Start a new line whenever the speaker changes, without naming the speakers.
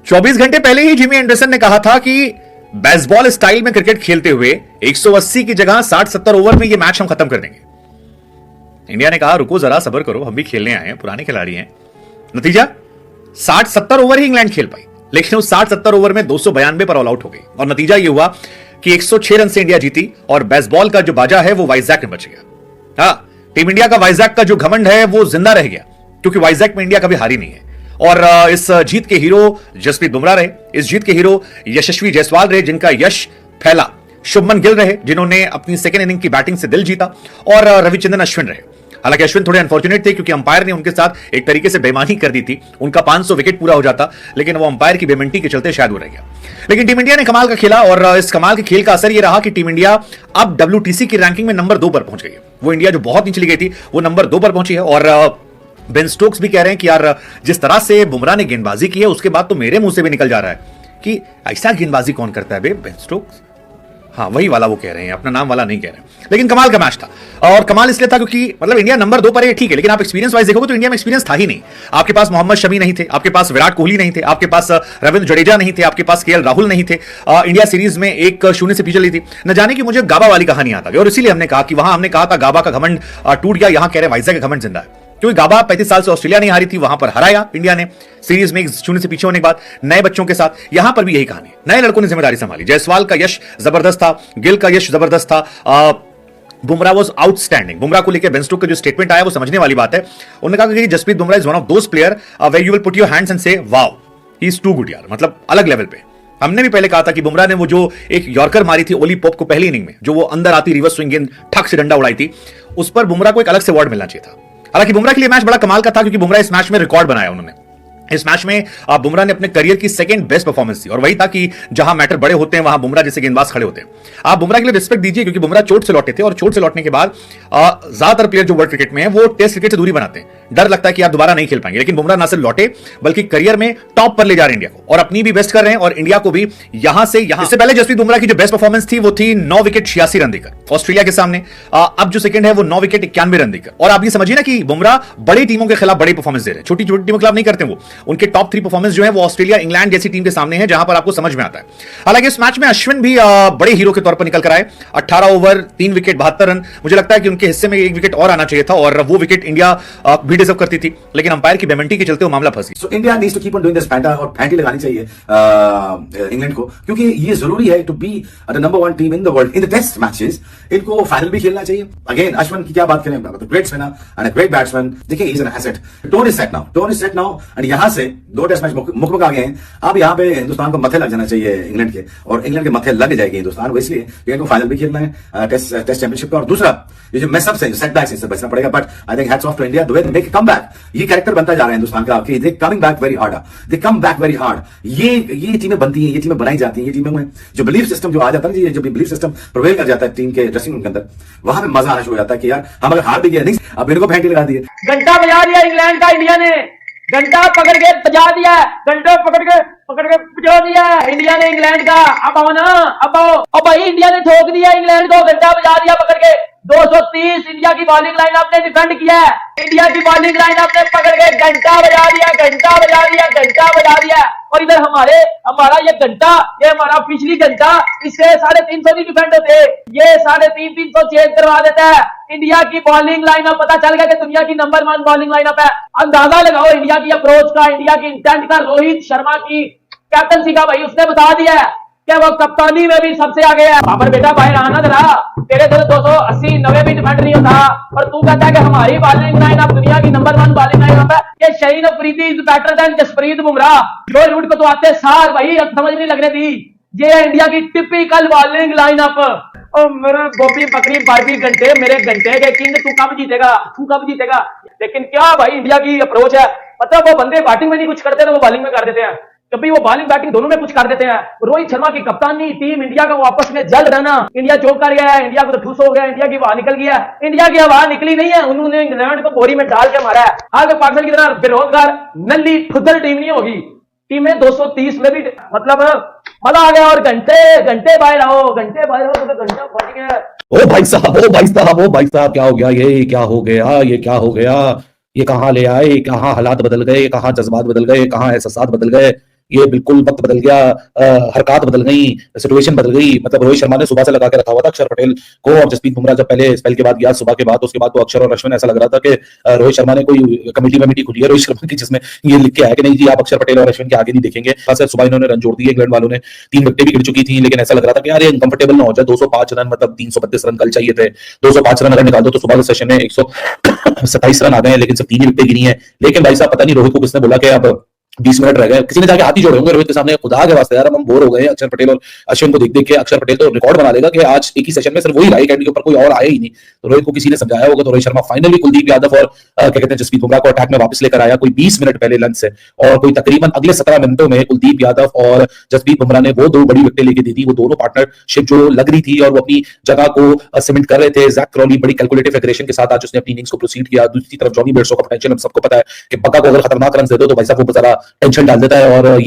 24 घंटे पहले ही Jimmy Anderson ने कहा था कि बेसबॉल स्टाइल में क्रिकेट खेलते हुए 180 की जगह 60-70 ओवर में यह मैच हम खत्म कर देंगे। इंडिया ने कहा रुको जरा सब्र करो, हम भी खेलने आए हैं, पुराने खिलाड़ी हैं। नतीजा 60-70 ओवर ही इंग्लैंड खेल पाई, लेकिन उस 60-70 ओवर में 292 पर ऑल आउट हो गई और नतीजा यह हुआ कि 106 रन से इंडिया जीती और बेसबॉल का जो बाजा है वो वाइजैक में बच गया। हाँ, टीम इंडिया का वाइजैक का जो घमंड है वो जिंदा रह गया, क्योंकि वाइजैक में इंडिया कभी हारी नहीं है। और इस जीत के हीरो जसप्रीत बुमराह रहे, इस जीत के हीरो यशस्वी जायसवाल रहे, जिनका यश फैला। शुभमन गिल रहे, जिन्होंने अपनी सेकेंड इनिंग की बैटिंग से दिल जीता, और रविचंद्रन अश्विन रहे। हालांकि अश्विन थोड़े अनफॉर्चुनेट थे, क्योंकि अंपायर ने उनके साथ एक तरीके से बेईमानी कर दी थी। उनका 500 विकेट पूरा हो जाता, लेकिन वो अंपायर की बेमेंटी के चलते शायद वो रह गया। लेकिन टीम इंडिया ने कमाल का खेला, और इस कमाल के खेल का असर ये रहा कि टीम इंडिया अब WTC की रैंकिंग में नंबर 2 पर पहुंच गई है। वो इंडिया जो बहुत नीचे गई थी, वो नंबर 2 पर पहुंची है। और बेन स्टोक्स भी कह रहे हैं कि यार जिस तरह से बुमराह ने गेंदबाजी की है, उसके बाद तो मेरे मुंह से भी निकल जा रहा है कि ऐसा गेंदबाजी कौन करता है बे, बेन स्टोक्स। हाँ, वही वाला वो कह रहे हैं, अपना नाम वाला नहीं कह रहे हैं। लेकिन कमाल का मैच था, और कमाल इसलिए था क्योंकि मतलब इंडिया नंबर 2 पर है, ठीक है, लेकिन आप एक्सपीरियंस वाइज देखोगे तो इंडिया में एक्सपीरियंस था ही नहीं। आपके पास मोहम्मद शमी नहीं थे, आपके पास विराट कोहली नहीं थे, आपके पास रविंद्र जडेजा नहीं थे, आपके पास केएल राहुल नहीं थे। इंडिया सीरीज में 1-0 से पीछे ली थी। न जाने की मुझे गाबा वाली कहानी आता गई, और इसीलिए हमने कहा कि वहां हमने कहा था गाबा का घमंड टूट गया, यहां कह रहे वाइजैक का घमंड जिंदा है। क्योंकि गाबा 35 साल से ऑस्ट्रेलिया नहीं हारी थी, वहां पर हराया इंडिया ने सीरीज में 1-0 से पीछे होने के बाद नए बच्चों के साथ। यहां पर भी यही कहानी, नए लड़कों ने जिम्मेदारी संभाली। जायसवाल का यश जबरदस्त था, गिल का यश जबरदस्त था, बुमराह वाज आउटस्टैंडिंग। बुमराह को लेकर बेन स्टोक्स का जो स्टेटमेंट आया वो समझने वाली बात है। उन्होंने कहा कि Jasprit Bumrah is one of those player where you will put your hands and say wow he is too good यार, मतलब अलग लेवल पे। हमने भी पहले कहा था कि बुमराह ने वो जो एक यॉर्कर मारी थी ओली पॉप को पहली इनिंग में, जो वो अंदर आती रिवर्स स्विंग गेंद ठक से डंडा उड़ाई थी, उस पर बुमराह को एक अलग से अवार्ड मिलना चाहिए था। हालांकि बुमराह के लिए मैच बड़ा कमाल का था, क्योंकि बुमराह इस मैच में रिकॉर्ड बनाया उन्होंने। इस मैच में बुमराह ने अपने करियर की सेकंड बेस्ट परफॉर्मेंस दी, और वही था कि जहां मैटर बड़े होते हैं वहां बुमराह जैसे गेंदबाज खड़े होते हैं। आप बुमराह के लिए रिस्पेक्ट दीजिए, क्योंकि बुमराह चोट से लौटे थे, और चोट से लौटने के बाद ज्यादातर प्लेयर जो वर्ल्ड क्रिकेट में है वो टेस्ट क्रिकेट से दूरी बनाते हैं, डर लगता है कि आप दोबारा नहीं खेल पाएंगे। लेकिन बुमराह ना सिर्फ लौटे, बल्कि करियर में टॉप पर ले जा रहे हैं इंडिया को, और अपनी भी बेस्ट कर रहे हैं, और इंडिया को भी यहां से यहां। इससे पहले जसप्रीत बुमराह की जो बेस्ट परफॉर्मेंस थी वो थी 9 विकेट 86 रन देकर ऑस्ट्रेलिया के सामने। अब जो सेकंड है वो 9 विकेट 91 रन देकर। और आप ये समझिए ना कि बुमराह बड़ी टीमों के खिलाफ बड़ी परफॉर्मेंस दे रहे हैं, छोटी छोटी टीमों के खिलाफ नहीं करते। वो उनके टॉप 3 परफॉर्मेंस जो है वो ऑस्ट्रेलिया, इंग्लैंड जैसी टीम के सामने है, जहां पर आपको समझ में आता है। हालांकि इस मैच में अश्विन भी बड़े हीरो के तौर पर निकल कर आए। 18 ओवर 3 विकेट 72 रन। मुझे लगता है कि उनके हिस्से में 1 विकेट और आना चाहिए था, और वो विकेट इंडिया भी डिजर्व करती थी, लेकिन अंपायर की बेमेंटी के चलते वो मामला फंस गया।
So India needs to keep on doing this फैंटा, और फैंटी लगानी चाहिए इंग्लैंड को, क्योंकि ये जरूरी है to be the number 1 team in the world in the test matches. इनको फाइनल भी खेलना चाहिए। अगेन अश्विन की क्या बात करें, great spinner and a great batsman. देखिए, he is an asset. Tone is set now, and यहां से 2 टेस्ट मैच मुकम्मल आ गए हैं। अब यहाँ पे हिंदुस्तान को मथे लग जाना चाहिए इंग्लैंड के, और इंग्लैंड के मथे लग जाएगी हिंदुस्तान को, इसलिए इनको फाइनल भी खेलना है टेस्ट चैंपियनशिप का। और दूसरा, ये जो मैसअप्स हैं, सेटबैक्स, इससे बचना पड़ेगा। But I think hats off to India, the way they make come back. ये कैरेक्टर बनता जा रहा है हिंदुस्तान का कि they coming back very hard, they come back very hard. ये टीमें बनती हैं, ये टीमें बनाई जाती हैं, ये टीमों में जो बिलीफ सिस्टम जो आ जाता है, जो बिलीफ सिस्टम प्रिवेल कर जाता है टीम के ड्रेसिंग रूम के अंदर, वहां पे मजा आना शुरू हो जाता है कि यार हम अगर हार भी गए नहीं, अब इनको फेंटी लगा दिए।
घंटा बजा दिया इंग्लैंड का, इंडिया ने घंटा पकड़ के बजा दिया, घंटा पकड़ के बजा दिया इंडिया ने इंग्लैंड का। अब आओ ना, अब आओ। और भाई इंडिया ने ठोक दिया इंग्लैंड को, घंटा बजा दिया पकड़ के। 230 इंडिया की बॉलिंग लाइनअप ने डिफेंड किया है, इंडिया की बॉलिंग लाइनअप ने पकड़ के घंटा बजा दिया, घंटा बजा दिया, घंटा बजा दिया। और इधर हमारा ये घंटा, ये हमारा पिछली घंटा, इससे 350 नहीं डिफेंड होते, ये 350 चेंज करवा देता है। इंडिया की बॉलिंग लाइनअप पता चल गया कि दुनिया की नंबर 1 बॉलिंग लाइनअप है। अंदाजा लगाओ इंडिया की अप्रोच का, इंडिया की इंटेंट का। रोहित शर्मा की कैप्टनसी का भाई उसने बता दिया है कि वो कप्तानी में भी सबसे आगे है। बाबर बेटा बाहर आना जरा, तेरे तो 280-90 भी डिफेंड नहीं होता, और तू कहता है कि हमारी बॉलिंग लाइनअप दुनिया की नंबर 1 बॉलिंग लाइनअप है। ये Shaheen Afridi is better than Jasprit Bumrah. Joe Root को तो आते सार भाई समझ नहीं लगने दी। ये है इंडिया की टिपिकल बॉलिंग लाइनअप। और मेरे गोपी बकरी बारबी घंटे, मेरे घंटे के किंग, तू कब जीतेगा। लेकिन क्या भाई इंडिया की अप्रोच है, मतलब वो बंदे बैटिंग में नहीं कुछ करते तो वो बॉलिंग में कर देते हैं, कभी वो बॉलिंग बैटिंग दोनों में कुछ कर देते हैं। रोहित शर्मा की कप्तानी, टीम इंडिया का वापस में जल्द रहना। इंडिया चौक कर गया है, इंडिया को तो ठूस हो गया, इंडिया की हवा निकल गया। इंडिया की हवा निकली नहीं है, उन्होंने इंग्लैंड को बोरी में डाल के मारा है। आगे पाकिस्तान की तरह बेरोजगार नल्ली खुदल टीम नहीं होगी। टीमें 230 में भी मतलब मजा आ गया। और घंटे बाहर आओ तो घंटा फट गया।
ओ भाई साहब, क्या हो गया, ये क्या हो गया, ये कहां ले आए, कहां हालात बदल गए, कहां जज्बात बदल गए, कहां एहसास बदल गए। ये बिल्कुल वक्त बदल गया, हरकत बदल गई, सिचुएशन बदल गई। मतलब रोहित शर्मा ने सुबह से लगा के रखा हुआ था अक्षर पटेल को, और जसप्रीत बुमराह जब पहले स्पेल के बाद गया सुबह के बाद, उसके बाद तो अक्षर और अश्विन, ऐसा लग रहा था कि रोहित शर्मा ने कोई कमेटी खुली है रोहित शर्मा की, जिसमें ये लिख के आया कि नहीं जी आप अक्षर पटेल और अश्विन के आगे नहीं देखेंगे। खास सुबह इन्होंने रन जोड़ दिए, इंग्लैंड वालों ने 3 विकेटें भी गिर चुकी थी, लेकिन ऐसा लग रहा था कि यार ये इनकंफर्टेबल ना हो जाए। 205 रन मतलब 332 रन कल चाहिए थे, 205 रन अगर निकाल दो तो सुबह के सेशन में 127 रन आ गए, लेकिन सिर्फ 3 ही विकेटें गिरी हैं। लेकिन भाई साहब पता नहीं रोहित को किसने बोला कि अब 20 मिनट रह गए, किसी ने जाके हाथ ही जोड़े होंगे रोहित के सामने, खुदा के वास्ते यार हम बोर हो गए अक्षर पटेल और अश्विन को देख के। अक्षर पटेल तो रिकॉर्ड बना लेगा कि आज एक ही सेशन में सिर्फ वही राइट हैंड के ऊपर कोई और आया ही नहीं। तो रोहित को किसी ने समझाया होगा, तो रोहित शर्मा फाइनली कुलदीप यादव और क्या कहते हैं जसप्रीत बुमराह को अटैक में वापस लेकर आया, कोई 20 मिनट पहले लंच से, और कोई तकरीबन अगले 17 मिनटों में कुलदीप यादव और जसप्रीत बुमराह ने वो 2 बड़ी विकेटें लेके दे दी। वो दोनों पार्टनरशिप जो लग रही थी और वो अपनी जगह को सीमेंट कर रहे थे। जैक क्रॉली बड़ी कैलकुलेटिव एग्रेशन के साथ आज उसने अपनी इनिंग्स को प्रोसीड किया। दूसरी तरफ जॉनी बेयरस्टो का पोटेंशियल हम सबको पता है कि बग्गा को अगर खतरनाक रन दे दो तो भाई साहब वो बेचारा टेंशन डाल देता है। और